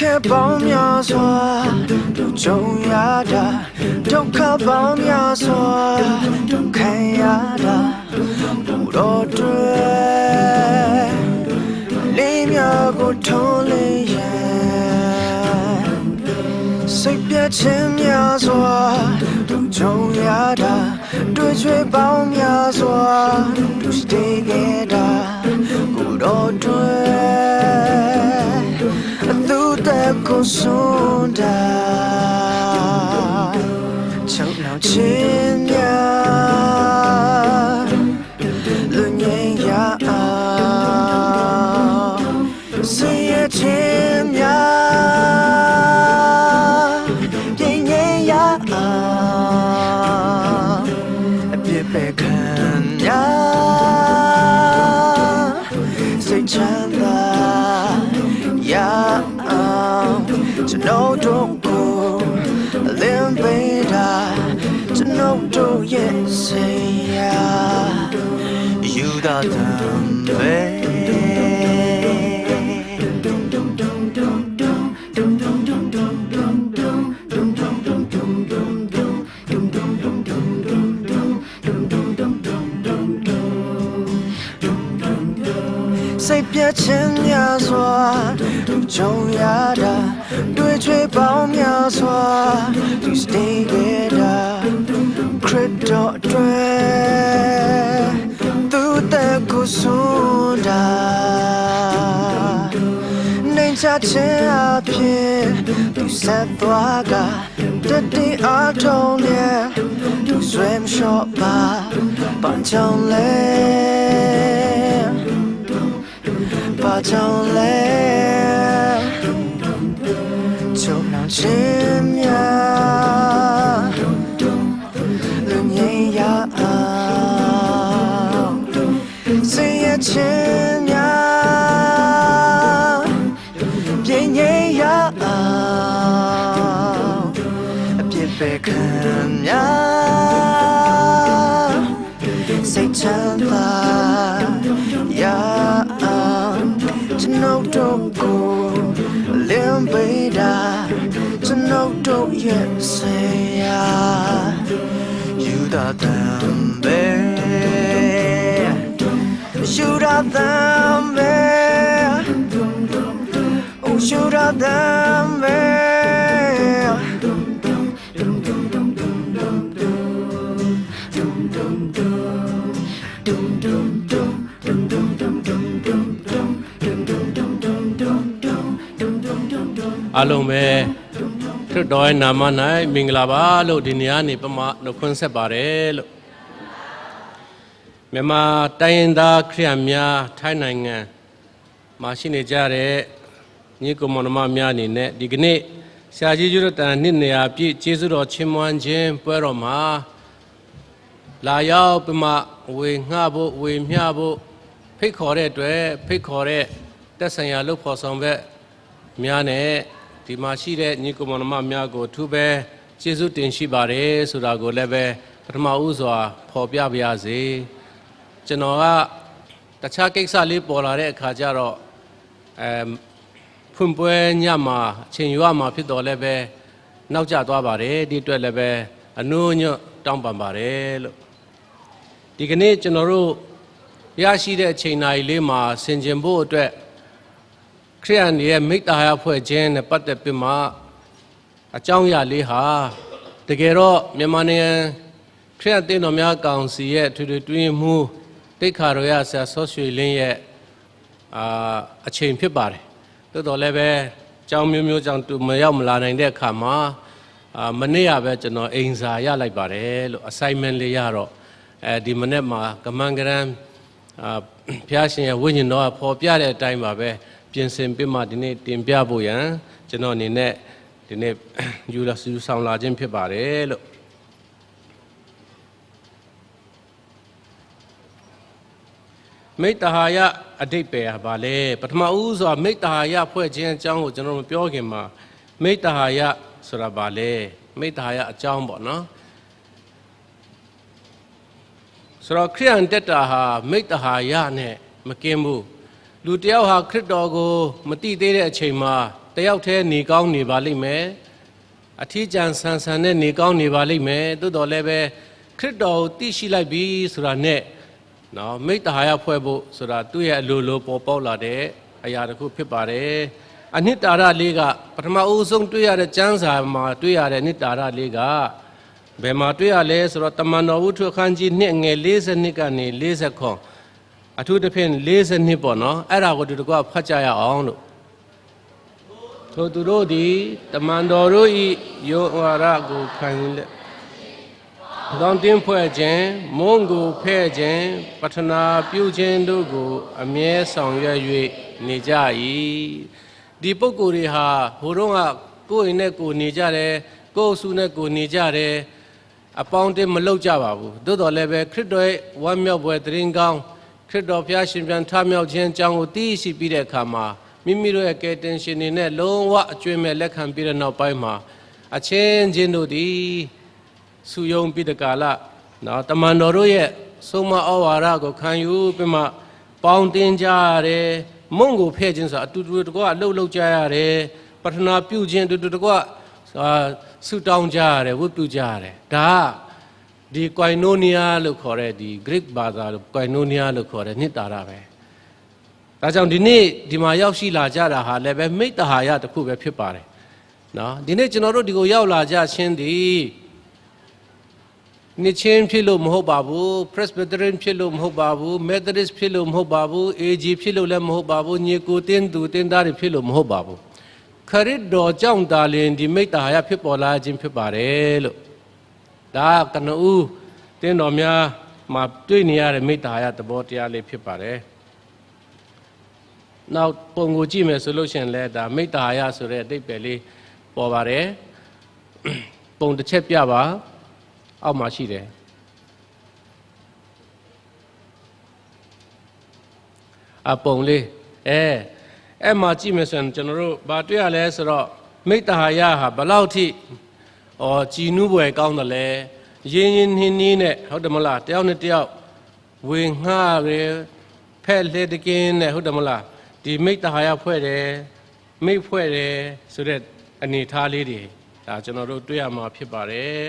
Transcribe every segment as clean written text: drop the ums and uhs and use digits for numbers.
却包秒索，都重要的，都靠包秒索，都看呀的，不多对，里面不同里眼，随便牵秒索，都重要的，对却包秒索，都是第一的，不多对。故送的，长老千呀，轮年呀，岁月千呀，变年呀，别被看呀，随着了呀。这脑中苦，连背的，这脑中也是呀，有到的美。随便牵呀索，都重要的，对却包秒索，都是第一的 ，crypto 对，都的故事的，人家钱啊片，都三多个，这第二童年，都随便说吧，把奖励。把奖励，就让千呀，轮年呀，岁月千呀，变年呀，别被看呀，谁真了呀？这脑中苦，连背的，这脑中也是呀，有到的美，有到的美，有到的美。阿龙呗，这多那么难，明了吧？路今年你不嘛，路困死巴嘞路。没嘛，但那克里米亚太难个，马西尼家嘞，你个么那么米尼呢？这个呢，下季就是但你那呀，比接触到千万件不了嘛，来要不嘛，为伢不为伢不，配考嘞对，配考嘞，但是呀，路跑上呗，米呢？ဒီမှာရှိတဲ့ညီကောင်မများကိုထူးပဲကျေးဇူးတင်ရှိပါတယ်ဆိုတာကိုလည်းပဲပထမဦးစွာဖော်ပြပါရစေကျွန်တော်ကတခြားကိစ္စလေးပေါ်လာတဲ့အခါကျတော့ဖွင့်ပွဲညမှာအချိန်ယူရမှာဖြစ်တော်လည်းပဲနောက်ကျသွားပါတယ်ဒီအတွက်လည်းပဲအနုညွတ်တောင်းပန်ပါတယ်လို့ဒီကနေ့ကျွန်တော်တို့ရရှိတဲ့အချိန်တိုင်းလေးမှာဆင်ခြင်ဖို့အတွက်ခရစ်ယာန်ရဲ့မိတ္တာဟာဖွဲ့ခြင်းနဲ့ပတ်သက်ပြီးမှအကြောင်းအရာလေးဟာတကယ်တော့မြန်မာနိုင်ငံခရစ်ယာန်သင်းတော်များကောင်စီရဲ့ထွေထွေတွင်းမှုတိတ်ခါရရဆရာဆော့ရွှေလင်းရဲ့အချိန်ဖြစ်ပါတယ်တိုးတော်လည်းပဲအကြောင်းမျိုးမျိုးကြောင့်သူမရောက်မလာနိုင်တဲ့အခါမှာမနေ့ကပဲကျွန်တော်အိမ်စာရလိုက်ပါတယ်လို့ assignment လေးရတော့ဒီမနေ့မှာကမန်ကရန်ဖျားရှင်ရဲ့ဝိညာဉ်တော်ကပေါ်ပြတဲ့အတိုင်းပါပဲပြင်ဆင်ပြမှဒီနေ့တင်ပြဖို့ရန်ကျွန်တော်အနေနဲ့ဒီနေ့ယူဆောင်လာခြင်းဖြစ်ပါတယ်လို့မိတ္တဟာယအဓိပ္ပာယ်ဟာဘာလဲပထမဦးစွာမိတ္တဟာယဖွဲ့ခြင်းအကြောင်းကိုကျွန်တော်မပြောခင်မှာမိတ္တဟာယဆိုတာဘာလဲမိတ္တဟာယအကြောင်းပေါ့နော်ဆိုတော့ခရစ်ယာန်တက်တာဟာမိတ္တဟာယနဲ့မကင်းဘူးလူတယောက်ဟာခရစ်တော်ကိုမတိသေးတဲ့အချိန်မှာ တယောက်တည်းနေကောင်းနေပါလိမ့်မယ်အထီးကျန်ဆန်ဆန်နဲ့နေကောင်းနေပါလိမ့်မယ်သို့တော်လည်းပဲခရစ်တော်ကိုသိရှိလိုက်ပြီဆိုတာနဲ့နော်မိတ္တဟာယဖွဲ့ဖို့ဆိုတာသူ့ရဲ့အလိုလိုပေါ်ပေါက်လာတဲ့အရာတစ်ခုဖြစ်ပါတယ်အနှစ်သာရလေးကပထမအဦးဆုံးတွေ့ရတဲ့ကျမ်းစာမှာတွေ့ရတဲ့နှစ်သာရလေးကဘယ်မှာတွေ့ရလဲဆိုတော့တမန်တော်ဝုဒ္ဓအခန်းကြီး2ငယ်42ကနေ40ခွန်အထူးသဖြင့်42ပေါ့နော်အဲ့ဒါကိုဒီတကွဖတ်ကြရအောင်လို့ထိုသူတို့သည်တမန်တော်တို့၏ယောဝါဒကိုခံလက်တောင်းတင်းဖွဲ့ခြင်းမုန်းကိုဖဲ့ခြင်းပထနာပြုခြင်းတို့ကိုအမြဲဆောင်ရွက်၍နေကြ၏ဒီပုဂ္ဂိုလ်တွေဟာဟိုတုန်းကကိုယ်အိမ်နဲ့ကိုယ်နေကြတယ်ကိုယ်အစုနဲ့ကိုယ်နေကြတယ်အပေါင်းအသင်းမလုပ်ကြပါဘူးသို့တော်လည်းပဲခရစ်တော်ရဲ့ဝမ်းမြောက်ပွဲသရင်ကောင်းခရစ်တော်ဘုရားရှင်ပြန်ထမြောက်ခြင်းအကြောင်းကိုသိရှိပြီးတဲ့အခါမှာမိမိတို့ရဲ့ကယ်တင်ရှင်တွေနဲ့လုံးဝအကျွေးမဲ့လက်ခံပြီးတဲ့နောက်ပိုင်းမှာအချင်းချင်းတို့သည်စုယုံပြီးတဲ့ကာလနော်တမန်တော်တို့ရဲ့ဆုံးမဩဝါဒကိုခံယူပြီးမှပေါင်းတင်ကြရတယ်မုံကိုဖဲ့ခြင်းဆိုအတူတူတကွအလှုပ်လှုပ်ကြရတယ်ပထနာပြုခြင်းအတူတူတကွဆုတောင်းကြရတယ်ဝတ်ပြုကြရတယ်ဒါဒီကွိုင်နိုနီယာလို့ခေါ်တဲ့ဒီ Greek ဘာသာလို့ကွိုင်နိုနီယာလို့ခေါ်တဲ့နှစ်တာရပဲဒါကြောင့်ဒီနေ့ဒီမှာရောက်ရှိလာကြတာဟာလည်းပဲမိတ္တဟာယတစ်ခုပဲဖြစ်ပါတယ်နော်ဒီနေ့ကျွန်တော်တို့ဒီကိုရောက်လာကြခြင်းဒီနှစ်ချင်းဖြစ်လို့မဟုတ်ပါဘူး Presbyterian ဖြစ်လို့မဟုတ်ပါဘူး Methodist ဖြစ်လို့မဟုတ်ပါဘူး AG ဖြစ်လို့လည်းမဟုတ်ပါဘူးညီကိုတင်းသူတင်းသားတွေဖြစ်လို့မဟုတ်ပါဘူးခရစ်တော်ကြောင့်သာလျှင်ဒီမိတ္တဟာယဖြစ်ပေါ်လာခြင်းဖြစ်ပါတယ်လို့ဒါကနဦးတင်းတော်များမှာတွေ့နေရတဲ့မိတ္တဟာယသဘောတရားလေးဖြစ်ပါတယ်နောက်ပုံကိုကြည့်မယ်ဆိုလို့ရှိရင်လည်းဒါမိတ္တဟာယဆိုတဲ့အဓိပ္ပာယ်လေးပေါ်ပါတယ်ပုံတစ်ချက်ပြပါအောက်မှာရှိတယ်အပုံလေးအဲ့မှာကြည့်မယ်ဆိုရင်ကျွန်တော်တို့ဘာတွေ့ရလဲဆိုတော့မိတ္တဟာယဟာဘလောက်ထိကြည်နူးပွယ်ကောင်းတယ်လဲရင်းရင်းနှင်းနှင်းနဲ့ဟုတ်တယ်မလားတယောက်နဲ့တယောက်ဝေငှရဖက်လက်တကင်းနဲ့ဟုတ်တယ်မလားဒီမိတ္တဟာယဖွဲ့တယ်မိတ်ဖွဲ့တယ်ဆိုတဲ့အနေထားလေးတွေဒါကျွန်တော်တို့တွေ့ရမှာဖြစ်ပါတယ်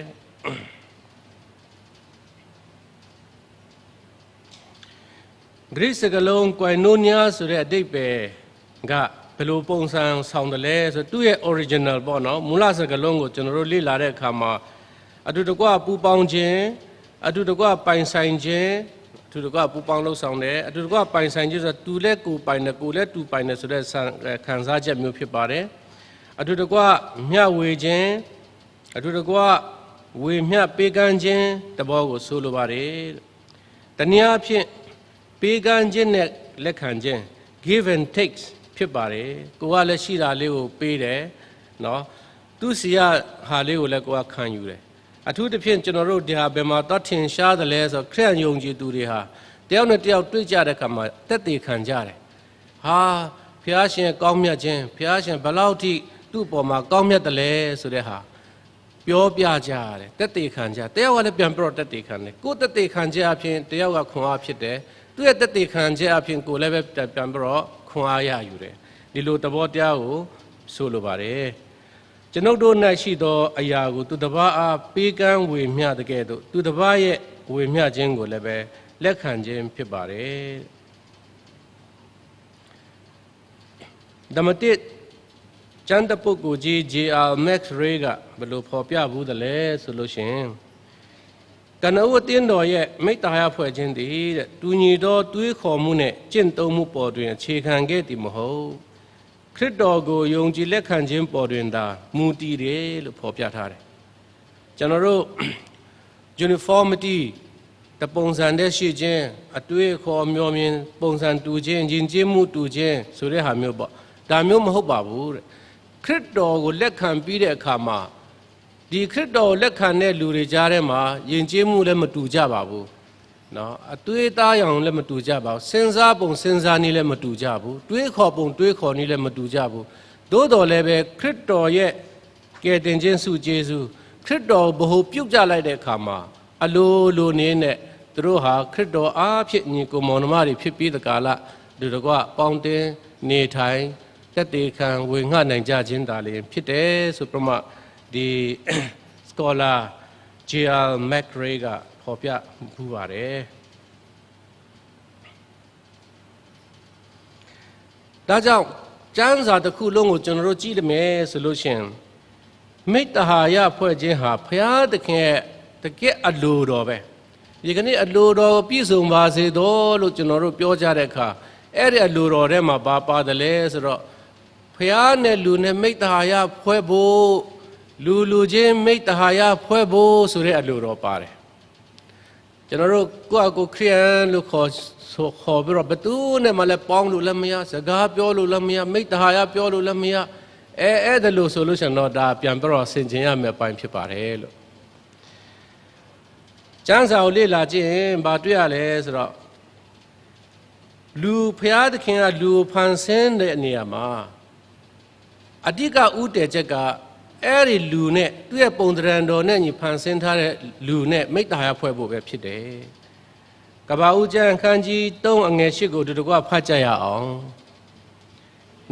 ဂရိစကလုံးကွိုင်နိုနီယာဆိုတဲ့အဓိပ္ပာယ်ကဘယ်လိုပုံစံဆောင်တယ်လဲဆိုသူ့ရဲ့ original ပေါ့နော်မူလစကလုံးကိုကျွန်တော်တို့လေ့လာတဲ့အခါမှာအတူတကွပူပေါင်းခြင်းအတူတကွပိုင်ဆိုင်ခြင်းအတူတကွပူပေါင်းလှုပ်ဆောင်တယ်အတူတကွပိုင်ဆိုင်ခြင်းဆိုတော့သူလည်းကိုပိုင်တယ်ကိုလည်းသူပိုင်တယ်ဆိုတဲ့ခံစားချက်မျိုးဖြစ်ပါတယ်အတူတကွမျှဝေခြင်းအတူတကွဝေမျှပေးကမ်းခြင်းတဘောကိုဆိုလိုပါတယ်တနည်းအားဖြင့်ပေးကမ်းခြင်းနဲ့လက်ခံခြင်း give and takes ဖြစ်ပါတယ်ကိုကလည်းရှိတာလေးကိုပေးတယ်နော်သူစီရဟာလေးကိုလည်းကိုကခံယူတယ်အထူးသဖြင့်ကျွန်တော်တို့ဒီဟာဘယ်မှာတော့ထင်ရှားတယ်လဲဆိုခရစ်ယာန်ယုံကြည်သူတွေဟာတယောက်နဲ့တယောက်တွေ့ကြတဲ့အခါမှာတက်တည်ခံကြတယ်ဟာဘုရားရှင်ကောင်းမြတ်ခြင်းဘုရားရှင်ဘယ်လောက်ထိသူ့အပေါ်မှာကောင်းမြတ်တယ်လဲဆိုတဲ့ဟာပြောပြကြရတယ်တက်တည်ခံကြတယောက်ကလည်းပြန်ပြီးတော့တက်တည်ခံတယ်ကိုယ်တက်တည်ခံကြအဖြစ်တယောက်ကခွန်အားဖြစ်တယ်သူ့ရဲ့တက်တည်ခံခြင်းအဖြစ်ကိုလည်းပဲပြန်ပြီးတော့ခွန်အားရယူတယ်ဒီလိုသဘောတရားကိုဆိုလိုပါတယ်ကျွန်ုပ်တို့၌ရှိသောအရာကိုသူတစ်ပါးအားပေးကမ်းဝေမျှတဲ့ကဲ့သို့သူတစ်ပါးရဲ့ဝေမျှခြင်းကိုလည်းပဲလက်ခံခြင်းဖြစ်ပါတယ်ဓမ္မတိကျမ်းတပုဂ္ဂိုလ်ကြီး J.R. Max Ray ကဘယ်လိုဖော်ပြဘူးသလဲဆိုလို့ရှိရင်ကနဦးအသင်းတော်ရဲ့မိတ္တဟာယဖွဲ့ခြင်းတည်းတဲ့တူညီသောတွေးခေါ်မှုနဲ့ကျင့်သုံးမှုပေါ်တွင်အခြေခံခဲ့သည်မဟုတ်ခရစ်တော်ကိုယုံကြည်လက်ခံခြင်းပေါ်တွင်သာမူတည်တယ်လို့ဖော်ပြထားတယ်ကျွန်တော်တို့ uniformity တပုံစံတဲ့ရှိခြင်းအတွေ့အခေါ်မျိုးမြင်ပုံစံတူခြင်းယဉ်ကျေးမှုတူခြင်းဆိုတဲ့ဟာမျိုးပေါ့ဒါမျိုးမဟုတ်ပါဘူးတဲ့ခရစ်တော်ကိုလက်ခံပြီးတဲ့အခါမှာဒီခရစ်တော်လက်ခံတဲ့လူတွေကြားထဲမှာယဉ်ကျေးမှုလည်းမတူကြပါဘူးနော်အသွေးသားရောင်လည်းမတူကြပါဘူးစဉ်းစားပုံစဉ်းစားနည်းလည်းမတူကြဘူးတွေးခေါ်ပုံတွေးခေါ်နည်းလည်းမတူကြဘူးသို့တော်လည်းပဲခရစ်တော်ရဲ့ကယ်တင်ခြင်းဆုကျေးဇူးခရစ်တော်ဘ ਹੁ ပြုတ်ကြလိုက်တဲ့အခါမှာအလိုနေနဲ့သူတို့ဟာခရစ်တော်အားဖြင့်ညီကိုမောင်နှမတွေဖြစ်ပြီးတဲ့ကာလဒီတကွပေါင်းတင်နေထိုင် သက်သေခံဝေငှနိုင်ကြခြင်းသာလျှင်ဖြစ်တယ်ဆိုပြမဒီ scholar J.R. McRae ကဖော်ပြမှုပါတယ်ဒါကြောင့်ကျမ်းစာတစ်ခုလုံးကိုကျွန်တော်တို့ကြည့်ရမယ်ဆိုလို့ရှိရင်မိတ္တဟာယဖွဲ့ခြင်းဟာဘုရားသခင်ရဲ့တကယ်အလိုတော်ပဲဒီကနေ့အလိုတော်ပြည့်စုံပါစေတော်လို့ကျွန်တော်တို့ပြောကြတဲ့အခါအဲ့ဒီအလိုတော်ထဲမှာဘာပါတယ်လဲဆိုတော့ဘုရားနဲ့လူနဲ့မိတ္တဟာယဖွဲ့ဖို့လူချင်းမိတ္တဟာယဖွဲ့ဖို့ဆိုတဲ့အလိုတော်ပါတယ်ကျွန်တော်တို့ကိုယ့်အကိုခရိယန်လို့ခေါ်ပြီးတော့ဘသူနဲ့မှလည်းပေါင်းလို့လည်းမရစကားပြောလို့လည်းမရမိတ္တဟာယပြောလို့လည်းမရအဲ့ဒါလို့ဆိုလို့ရှိရင်တော့ဒါပြန်ပြီးတော့ဆင်ခြင်ရမယ့်အပိုင်းဖြစ်ပါတယ်လို့ကျမ်းစာကိုလေ့လာကြည့်ရင်ဘာတွေ့ရလဲဆိုတော့လူဖျားသခင်ကလူဖန်ဆင်းတဲ့နေရာမှာအဓိကဥတည်ချက်ကအဲ့ဒီလူနဲ့သူ့ရဲ့ပုံသဏ္ဍာန်တော်နဲ့ညီဖန်ဆင်းထားတဲ့လူနဲ့မိတ္တဟာယဖွဲ့ဖို့ပဲဖြစ်တယ်ကဘာဦးကျမ်းခန်းကြီး3အငယ်8ကိုတကွဖတ်ကြရအောင်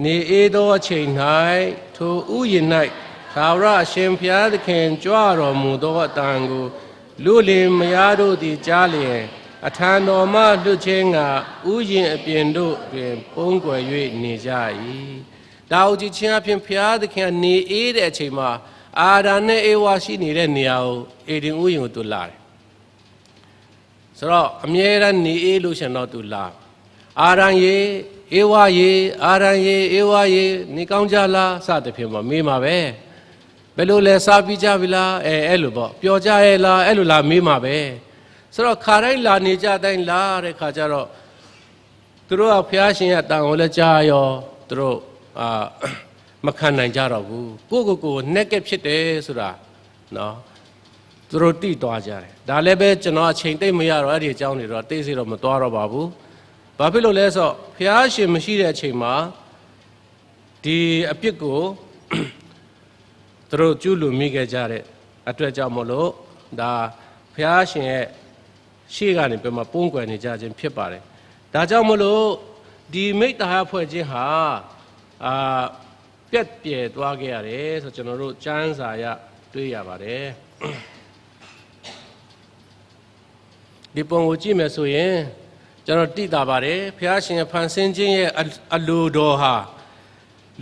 နေအေးသောအချိန်၌ထိုဥယျာဉ်၌သာဝရအရှင်ဘုရားသခင်ကြွတော်မူသောအတန်ကိုလူလင်မယားတို့သည်ကြားလျင်အထံတော်မှလွတ်ခြင်းကဥယျာဉ်အပြင်တို့တွင်ပုံကွယ်၍နေကြ၏ဒါအုပ်ကြီးချင်းအပြင်ဘုရားသခင်နေအေးတဲ့အချိန်မှာအာဒါနဲ့အေဝါရှိနေတဲ့နေရာကိုအေဒင်ဥယျာဉ်ကိုသူလာတယ်ဆိုတော့အမြဲတမ်းနေအေးလို့ရှင်တော့သူလာအာရန်ရေအေဝါရေအာရန်ရေအေဝါရေနေကောင်းကြလားစသဖြင့်ပေါ့မေးမှာပဲဘယ်လိုလဲစားပြီးကြပြီလားအဲ့လိုပေါ့ပျော်ကြရဲ့လားအဲ့လိုလားမေးမှာပဲဆိုတော့ခါတိုင်းလာနေကြတိုင်းလာတဲ့ခါကျတော့သူတို့ကဘုရားရှင်ရဲ့တန်ကိုလည်းကြားရောသူတို့မခံနိုင်ကြတော့ဘူးကိုနက်ကဖြစ်တယ်ဆိုတာနော်သူတို့တိသွားကြတယ်ဒါလည်းပဲကျွန်တော်အချိန်သိမ့်မရတော့အဲ့ဒီအကြောင်းတွေတော့သိစေတော့မသွားတော့ပါဘူးဘာဖြစ်လို့လဲဆိုတော့ဘုရားရှင်မရှိတဲ့အချိန်မှာဒီအပြစ်ကိုသူတို့ကျူးလွန်မိခဲ့ကြတဲ့အတွက်ကြောင့်မလို့ဒါဘုရားရှင်ရဲ့ရှေ့ကနေပြမပုံကွယ်နေကြခြင်းဖြစ်ပါတယ်ဒါကြောင့်မလို့ဒီမိတ္တဟာဖွဲ့ခြင်းဟာပြက်ပြဲသွားခဲ့ရတယ်ဆိုကျွန်တော်တို့ကျမ်းစာရတွေ့ရပါတယ်ဒီပုံကိုကြည့်မယ်ဆိုရင်ကျွန်တော်သိတာပါတယ်ဘုရားရှင်ဖန်ဆင်းခြင်းရဲ့အလိုတော်ဟာ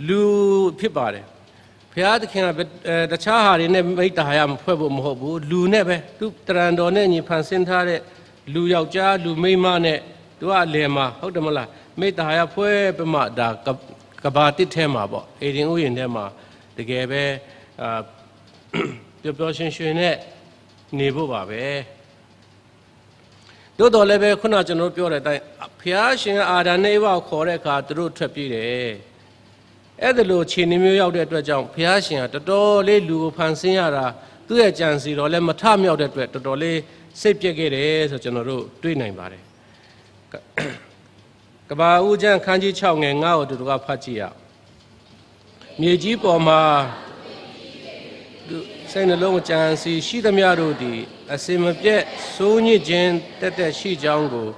လူဖြစ်ပါတယ်ဘုရားသခင်ကတခြားဟာတွေနဲ့မိတ္တဟာယမဖွဲ့ဖို့မဟုတ်ဘူးလူနဲ့ပဲသူတရံတော်နဲ့ညီဖန်ဆင်းထားတဲ့လူယောက်ျားလူမိန်းမနဲ့သူကအလယ်မှာဟုတ်တယ်မလားမိတ္တဟာယဖွဲ့ပြမဒါကဘာတစ်ထဲမှာပေါ့အေဒင်ဥယျာဉ်ထဲမှာတကယ်ပဲပျော်ပျော်ရွှင်ရွှင်နဲ့နေဖို့ပါပဲတို့တော်လည်းပဲခုနကျွန်တော်ပြောတဲ့အတိုင်းဘုရားရှင်အာဒါနဲ့ဝါခေါ်တဲ့အခါသူတို့ထွက်ပြေးတယ်အဲ့ဒါလိုခြေနှမျိုးရောက်တဲ့အတွက်ကြောင့်ဘုရားရှင်ကတော်တော်လေးလူကိုဖန်ဆင်းရတာသူ့ရဲ့ကြံစီတော်လည်းမထမြောက်တဲ့အတွက်တော်တော်လေးစိတ်ပြက်ခဲ့တယ်ဆိုကျွန်တော်တို့တွေ့နိုင်ပါတယ်ကဘာဦးကျမ်းခန်းကြီး6ငယ်9ကိုတူကဖတ်ကြည့်ရမြေကြီးပေါ်မှာစိတ်နှလုံးကြံစီရှိသမျှတို့သည်အစင်မပြတ်စိုးညစ်ခြင်းတက်ရှိကြောင်းကို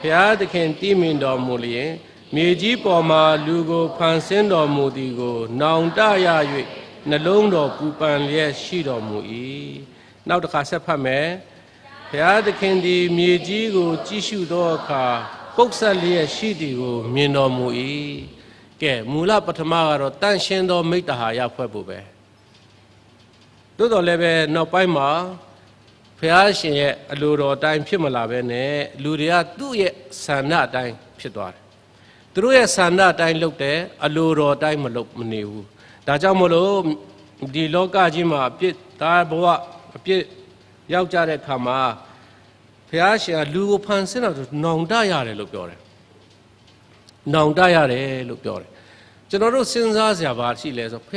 ဘုရားသခင်တည်မြင်တော်မူလျင်မြေကြီးပေါ်မှာလူကိုဖန်ဆင်းတော်မူသည်ကိုနောင်တရ၍နှလုံးတော်ပူပန်လျက်ရှိတော်မူ၏နောက်တစ်ခါဆက်ဖတ်မယ်ဘုရားသခင်သည်မြေကြီးကိုကြည့်ရှုသောအခါပုပ်ဆက်လျက်ရှိသည်ကိုမြင်တော်မူ၏ကဲမူလပထမကတော့တန့်ရှင်းသောမိတ္တဟာယဖွဲ့ဖို့ပဲသို့တော်လည်းပဲနောက်ပိုင်းမှာဘုရားရှင်ရဲ့အလိုတော်အတိုင်းဖြစ်မလာပဲနဲ့လူတွေကသူ့ရဲ့ဆန္ဒအတိုင်းဖြစ်သွားတယ်သူတို့ရဲ့ဆန္ဒအတိုင်းလုပ်တယ်အလိုတော်အတိုင်းမလုပ်မနေဘူးဒါကြောင့်မလို့ဒီလောကကြီးမှာအပြစ်သားဘဝအပြစ်ရောက်ကြတဲ့အခါမှာဘုရားရှင်ကလူကိုဖန်ဆင်းတော့နောင်တရတယ်လို့ပြောတယ်နောင်တရတယ်လို့ပြောတယ်ကျွန်တော်တို့စဉ်းစားစရာဘာရှိလဲဆိုဘု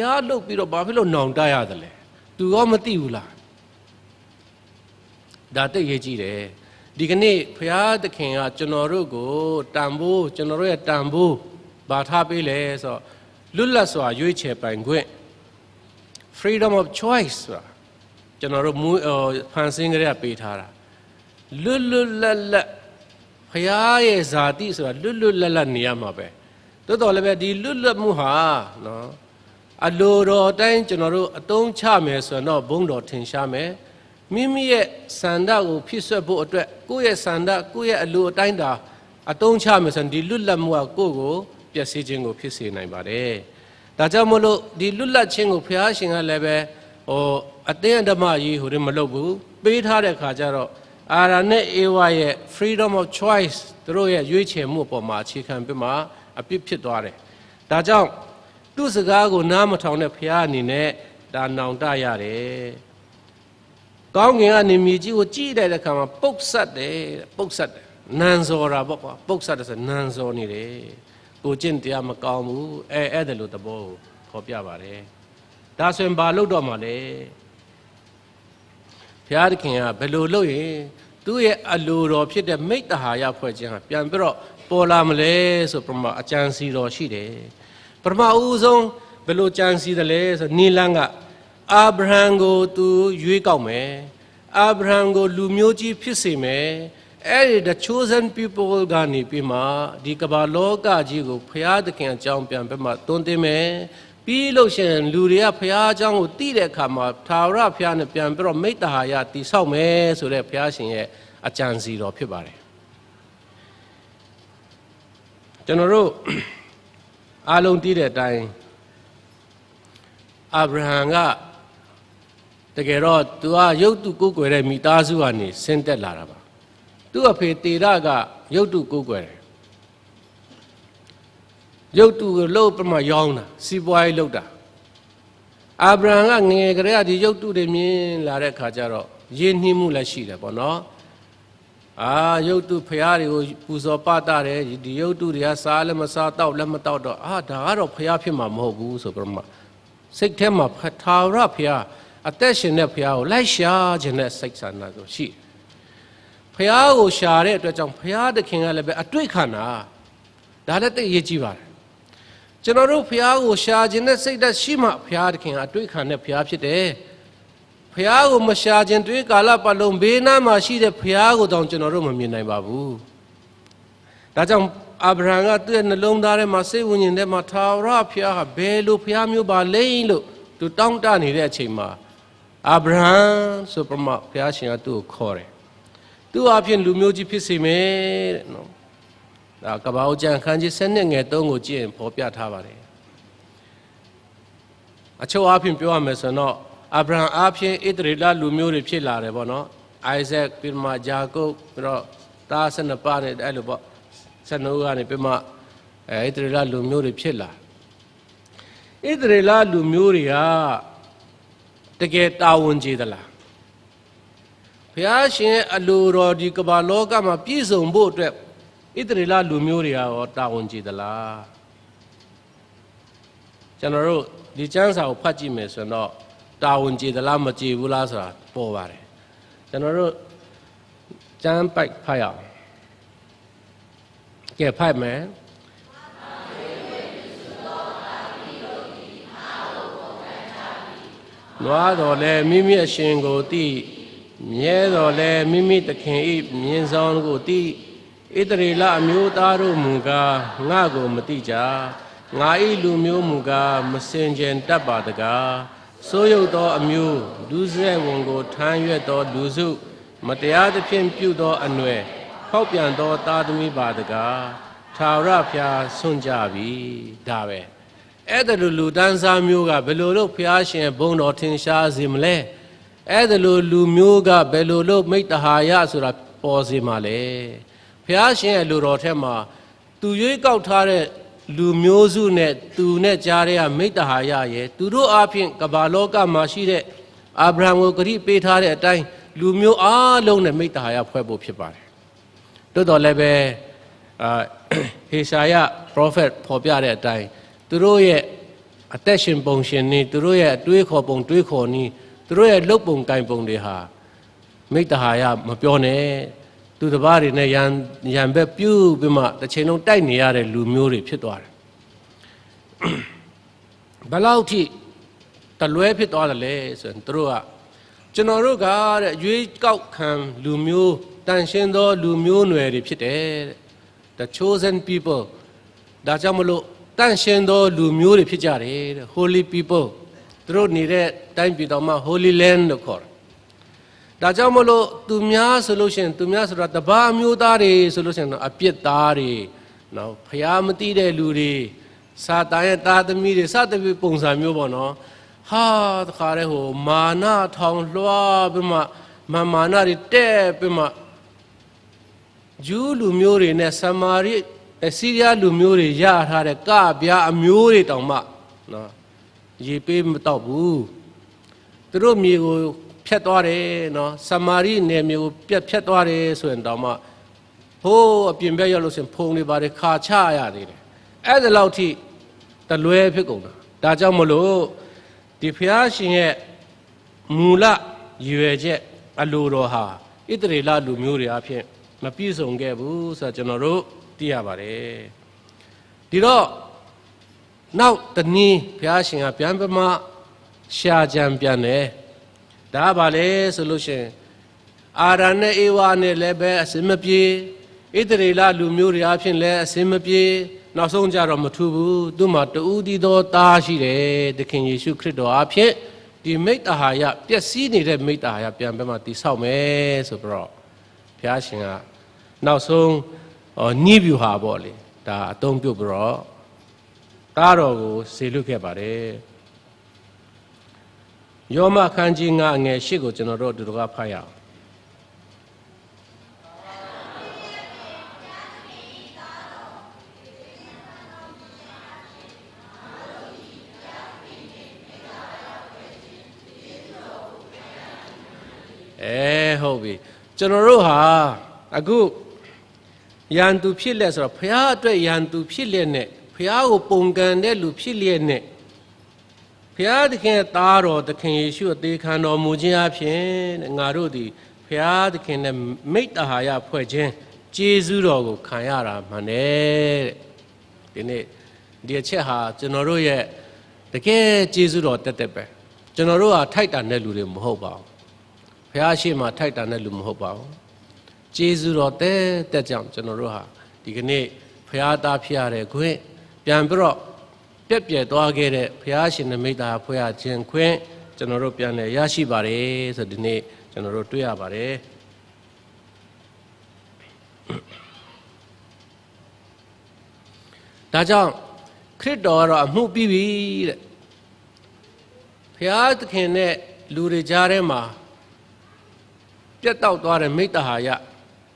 ရားလုပ်ပြီးတော့ဘာဖြစ်လို့နောင်တရတယ်လဲသူရောမသိဘူးလားဒါတိတ်ရေးကြည့်တယ်ဒီကနေ့ဘုရားသခင်ကကျွန်တော်တို့ကိုတန်ဖိုးကျွန်တော်တို့ရဲ့တန်ဖိုးဘာထားပေးလဲဆိုတော့လွတ်လပ်စွာရွေးချယ်ပိုင်ခွင့် freedom of choice ဆိုတာကျွန်တော်တို့ဖန်ဆင်းကြရပေးထားတာလွတ်လပ်ဘုရားရဲ့ဇာတိဆိုတာလွတ်လပ်နေရမှာပဲ တော်တော်လည်းပဲဒီလွတ်လပ်မှုဟာနော်အလိုတော်တိုင်းကျွန်တော်တို့အသုံးချမယ်ဆိုတော့ဘုံတော်ထင်ရှားမယ်မိမိရဲ့စန္ဒကိုဖြစ်ဆွတ်ဖို့အတွက်ကိုယ့်ရဲ့စန္ဒကိုယ့်ရဲ့အလိုအတိုင်းတာအသုံးချမယ်ဆိုရင်ဒီလွတ်လပ်မှုကကိုယ့်ကိုပျက်စီးခြင်းကိုဖြစ်စေနိုင်ပါတယ်ဒါကြောင့်မလို့ဒီလွတ်လပ်ခြင်းကိုဘုရားရှင်ကလည်းပဲအတင်းအဓမ္မကြီးဟိုတွေမလုပ်ဘူးပေးထားတဲ့ခါကျတော့အာရနဲ့အေဝါရဲ့ freedom of choice သူတို့ရဲ့ရွေးချယ်မှုအပေါ်မှာအခြေခံပြီးမှအပြစ်ဖြစ်သွားတယ်ဒါကြောင့်သူ့စကားကိုနားမထောင်တဲ့ဘုရားအနေနဲ့ဒါနောင်တရတယ်ကောင်းကင်ကနေမြေကြီးကိုကြည့်တဲ့အခါမှာပုတ်ဆက်တယ်ပုတ်ဆက်တယ်နန်စော်တာပေါ့ကွာပုတ်ဆက်တယ်ဆိုနန်စော်နေတယ်ကိုကျင့်တရားမကောင်းဘူးအဲ့ဒါလိုသဘောကိုခေါ်ပြပါတယ်ဒါဆိုရင်ဘာလုပ်တော့မှလဲဘုရားသခင်ကဘယ်လိုလုပ်ရင်သူ့ရဲ့အလိုတော်ဖြစ်တဲ့မိတ္တဟာယဖွဲ့ခြင်းဟာပြန်ပြီးတော့ပေါ်လာမလဲဆိုပထမအကြံစီတော်ရှိတယ်ပထမဦးဆုံးဘယ်လိုကြံစီတယ်လဲဆိုနီလန်းကအာဗြဟံကိုသူရွေးကောက်မယ်အာဗြဟံကိုလူမျိုးကြီးဖြစ်စေမယ်အဲ့ဒီ the chosen people ကနေပြီးမှဒီကမ္ဘာလောကကြီးကိုဘုရားသခင်အကြောင်းပြန်ပြီးမှတွန်းတင်မယ်ပြီးလို့ရှိရင်လူတွေကဘုရားအကြောင်းကိုသိတဲ့အခါမှာသာဝရဘုရားနဲ့ပြန်ပြီးတော့မိတ္တဟာယတည်ဆောက်မယ်ဆိုတဲ့ဘုရားရှင်ရဲ့အကြံစီတော်ဖြစ်ပါတယ်ကျွန်တော်တို့အားလုံးသိတဲ့အတိုင်းအာဗြဟံကတကယ်တော့သူကရုပ်တုကိုးကွယ်တဲ့မိသားစုကနေဆင်းသက်လာတာပါသူ့အဖေတေရကရုပ်တုကိုးကွယ်တယ်ရုပ်တုကိုလှုပ်ပြမရောင်းတာစီးပွားရေးလုပ်တာအာဗြဟံကငယ်ကလေးကဒီရုပ်တုတွေမြင်လာတဲ့ခါကျတော့ရင်းနှီးမှုလည်းရှိတယ်ပေါ့နော်ရုပ်တုဖျားတွေကိုပူဇော်ပတတယ်ဒီရုပ်တုတွေကစားလည်းမစားတော့လည်းမတော့တော့ဒါကတော့ဖျားဖြစ်မှာမဟုတ်ဘူးဆိုပြီးမှစိတ်ထဲမှာသာဝရဖျားအသက်ရှင်တဲ့ဖျားကိုလိုက်ရှာခြင်းနဲ့စိတ်ဆန္ဒဆိုရှိဖျားကိုရှာတဲ့အတွက်ကြောင့်ဖျားသခင်ကလည်းပဲအတွေ့ခံတာဒါလည်းသိရေးကြည့်ပါတယ်ကျွန်တော်တို့ဖျားကိုရှာခြင်းနဲ့စိတ်ဓာတ်ရှိမှဖျားသခင်ကအတွေ့ခံတဲ့ဖျားဖြစ်တယ်ဖျားကိုမရှာခြင်းတွေ့ကာလပတ်လုံးဘေးနားမှာရှိတဲ့ဖျားကိုတောင်ကျွန်တော်တို့မမြင်နိုင်ပါဘူးဒါကြောင့်အာဗြဟံကသူ့ရဲ့နှလုံးသားထဲမှာစိတ်ဝိညာဉ်ထဲမှာသာဝရဖျားဟာဘယ်လိုဖျားမျိုးပါလဲလို့သူတောင်းတနေတဲ့အချိန်မှာအာဗြဟံဆိုပြမဘုရားရှင်ကသူ့ကိုခေါ်တယ်သူ့အပြင်လူမျိုးကြီးဖြစ်စေမယ်တဲ့နော်ဒါကပ္ပဦးကျမ်းခန်းကြီး7ငယ်3ကိုကြည့်ရင်ဖော်ပြထားပါတယ်အချို့အပြင်ပြောရမယ်ဆိုတော့အာဗြဟံအပြင်ဣသရေလလူမျိုးတွေဖြစ်လာတယ်ပေါ့နော်အိုက်ဇက်ပြီးမှဂျာကုပ်ပြီးတော့တား12ပါးနဲ့အဲ့လိုပေါ့12ကနေပြီးမှဣသရေလလူမျိုးတွေဖြစ်လာဣသရေလလူမျိုးတွေကတကယ်တာဝန်ကျေသလားဘုရားရှင်အလိုတော်ဒီကမ္ဘာလောကမှာပြည့်စုံဖို့အတွက်ဣသရေလလူမျိုးတွေကရောတာဝန်ကျေသလားကျွန်တော်တို့ဒီကျမ်းစာကိုဖတ်ကြည့်မယ်ဆိုတော့တာဝန်ကျေသလားမကျေဘူးလားဆိုတာပေါ်ပါတယ်ကျွန်တော်တို့ကျမ်းပိုက်ဖတ်ရအောင်ကဲဖတ်မယ်နွားတော်လည်းမိမိအရှင်ကိုသိမြဲတော်လည်းမိမိသခင်ဤမြင်ဆောင်ကိုသိဣသရေလအမျိုးသားတို့မူကားငါကိုမသိကြငါဤလူမျိုးမူကားမစင်ကြယ်တတ်ပါတကားစိုးရုပ်သောအမျိုးလူစဲဝန်ကိုထမ်းရွက်သောလူစုမတရားသဖြင့်ပြုသောအနွယ်ဖောက်ပြန်သောသားသမီးပါတကားသာဝရဖျားဆွန့်ကြပြီဒါပဲအဲ့ဒါလူတန်းစားမျိုးကဘယ်လိုလုပ်ဖျားရှင်ဘုံတော်ထင်ရှားစေမလဲအဲ့ဒါလူမျိုးကဘယ်လိုလုပ်မိတ္တဟာယဆိုတာပေါ်စေမှာလဲဖျားရှင်ရဲ့လူတော်ထဲမှာသူရွေးကောက်ထားတဲ့လူမျိုးစုနဲ့သူနဲ့ကြားတဲ့မိတ္တဟာယရဲ့သူတို့အပြင်ကမ္ဘာလောကမှာရှိတဲ့အာဗြဟံကိုဂရုပေးထားတဲ့အတိုင်းလူမျိုးအားလုံးနဲ့မိတ္တဟာယဖွဲ့ဖို့ဖြစ်ပါတယ်တိုးတော်လည်းပဲဟေရှာယ prophet ဖော်ပြတဲ့အတိုင်းသူတို့ရဲ့အသက်ရှင်ပုံရှင်နေသူတို့ရဲ့အတွေးခေါ်ပုံတွေးခေါ်နေသူတို့ရဲ့လုပ်ပုံကိုင်ပုံတွေဟာမိတ္တဟာယမပြောနဲ့သူတစ်ပါးတွေနဲ့ရန်ဘက်ပြုတ်ပြီးမှတစ်ချိန်လုံးတိုက်နေရတဲ့လူမျိုးတွေဖြစ်သွားတယ်ဘယ်လောက်ထိတလွဲဖြစ်သွားတယ်လဲဆိုရင်သူတို့ကကျွန်တော်တို့ကတဲ့ရွေးကောက်ခံလူမျိုးတန်ရှင်းသောလူမျိုးနွယ်တွေဖြစ်တယ်တဲ့ the chosen people ဒါကြောင့်မလို့ တန့်ရှင်းသောလူမျိုးတွေဖြစ်ကြတယ်တဲ့ Holy people သူတို့နေတဲ့တိုင်းပြည်တော်မှာ Holy land လို့ခေါ်တယ်ဒါကြောင့်မလို့သူများဆိုလို့ရှိရင်သူများဆိုတာတပါးမျိုးသားတွေဆိုလို့ရှိရင်အပြစ်သားတွေနော်ဖျားမတိတဲ့လူတွေစာတန်ရဲ့သားသမီးတွေစသဖြင့်ပုံစံမျိုးပေါ့နော်ဟာတခါတည်းဟိုမာနထောင်လွှားပြီးမှမာနတွေတဲ့ပြီးမှဂျူးလူမျိုးတွေနဲ့ဆမာရိဆီးရီးယားလူမျိုးတွေရထားတဲ့ကပြားအမျိုးတွေတောင်မှနော်ရေပေးမတော့ဘူးသူတို့မြေကိုဖြတ်သွားတယ်နော်ဆမာရိနယ်မြေကိုဖြတ်သွားတယ်ဆိုရင်တောင်မှဟိုးအပြင်ဘက်ရောက်လို့ဆိုရင်ဖုံတွေပါတယ်ခါချရသေးတယ်အဲ့ဒါလောက်ထိတလွဲဖြစ်ကုန်တာဒါကြောင့်မလို့ဒီဖျားရှင်ရဲ့မူလရွယ်ချက်အလိုတော်ဟာဣသရေလလူမျိုးတွေအဖြစ်မပြည့်စုံခဲ့ဘူးဆိုတော့ကျွန်တော်တို့သိရပါတယ်ဒီတော့နောက်တနည်းဘုရားရှင်ကပြန်ပမရှာကြံပြန်တယ်ဒါပါလေဆိုလို့ရှိရင်အာရနဲ့ဧဝါနဲ့လည်းပဲအစင်မပြေဣသရေလလူမျိုးတွေအဖြစ်လည်းအစင်မပြေနောက်ဆုံးကြတော့မထူဘူးသူ့မှာတူးတည်သောသားရှိတယ်သခင်ယေရှုခရစ်တော်အဖြစ်ဒီမိတ္တဟာယပျက်စီးနေတဲ့မိတ္တဟာယပြန်ပမတည်ဆောက်မယ်ဆိုပြီးတော့ဘုရားရှင်ကနောက်ဆုံးညှိပြူဟာပေါ့လေဒါအသုံးပြုပြီးတော့သားတော်ကိုစေလွတ်ခဲ့ပါတယ်ယောမခန်းကြီး9အငယ်8ကိုကျွန်တော်တို့ဒီလိုကဖတ်ရအောင်ဟုတ်ပြီကျွန်တော်တို့ဟာအခုယန္တုဖြစ်လက်ဆိုတော့ဘုရားအတွက်ယန္တုဖြစ်လက်နဲ့ဘုရားကိုပုံကန်တဲ့လူဖြစ်လျက်နဲ့ဘုရားသခင်သားတော်သခင်ယေရှုအသေးခံတော်မူခြင်းအဖြစ်ငါတို့ဒီဘုရားသခင်နဲ့မိတ္တဟာယဖွဲ့ခြင်းကျေးဇူးတော်ကိုခံရတာမှန်တယ်ဒီနေ့ဒီအချက်ဟာကျွန်တော်တို့ရဲ့တကယ်ကျေးဇူးတော်တက်တက်ပဲကျွန်တော်တို့ဟာထိုက်တန်တဲ့လူတွေမဟုတ်ပါဘူးဘုရားရှိခိုးထိုက်တန်တဲ့လူမဟုတ်ပါဘူးကျေးဇူးတော်တက်ကြောင့်ကျွန်တော်တို့ဟာဒီကနေ့ဘုရားသားဖြစ်ရတဲ့ခွင့်ပြန်ပြီးတော့ပြက်ပြယ်သွားခဲ့တဲ့ဘုရားရှင်နမိတ်တာဖွဲ့ရခြင်းခွင့်ကျွန်တော်တို့ပြန်လည်ရရှိပါတယ်ဆိုဒီနေ့ကျွန်တော်တို့တွေ့ရပါတယ်ဒါကြောင့်ခရစ်တော်ကတော့အမှုပြီးပြီတဲ့ဘုရားသခင်နဲ့လူတွေကြားထဲမှာပြတ်တောက်သွားတဲ့မိတ္တဟာယ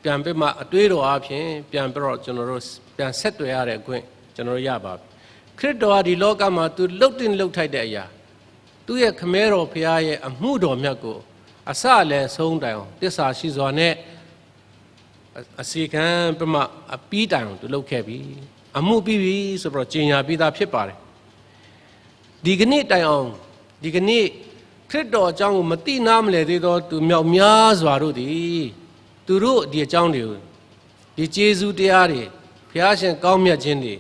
ပြန်ပြီးမှအတွေးတော်အဖြစ်ပြန်ပြီးတော့ကျွန်တော်တို့ပြန်ဆက်တွေ့ရတဲ့အခွင့်ကျွန်တော်တို့ရပါပြီခရစ်တော်ဟာဒီလောကမှာသူလှုပ်တင်လှုပ်ထိုက်တဲ့အရာသူ့ရဲ့ခမဲတော်ဘုရားရဲ့အမှုတော်မြတ်ကိုအစလည်းဆုံးတိုင်အောင်တစ္ဆာရှိစွာနဲ့အစီခံပြမအပီးတိုင်အောင်သူလှုပ်ခဲ့ပြီအမှုပြီးပြီဆိုတော့ကျင်ညာပြီးသားဖြစ်ပါတယ်ဒီကနေ့တိုင်အောင်ဒီကနေ့ခရစ်တော်အကြောင်းကိုမသိနာမလည်သေးသောသူမြောက်များစွာတို့သည်သူတို့ဒီအကြောင်းတွေကိုဒီကျေးဇူးတရားတွေဘုရားရှင်ကောင်းမြတ်ခြင်းတွေ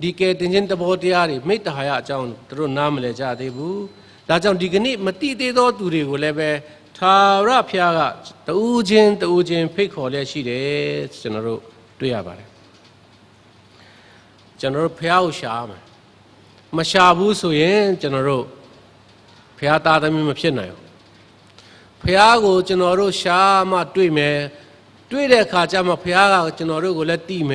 ဒီကဲတင်ခြင်းတဘောတရားတွေမိတ္တဟာယအကြောင်းသူတို့နားမလည်ကြသေးဘူးဒါကြောင့်ဒီကနေ့မသိသေးသောသူတွေကိုလည်းပဲသာရဘုရားကတူးချင်းဖိတ်ခေါ်လျက်ရှိတယ်ကျွန်တော်တို့တွေ့ရပါတယ်ကျွန်တော်တို့ဘုရားကိုရှာမယ်မရှာဘူးဆိုရင်ကျွန်တော်တို့ဘုရားသားသမီးမဖြစ်နိုင်ဘူးဘုရားကိုကျွန်တော်တို့ရှာမှတွေ့မယ်တွေ့တဲ့အခါကျမှဘုရားကကျွန်တော်တို့ကိုလည်းတည်မယ်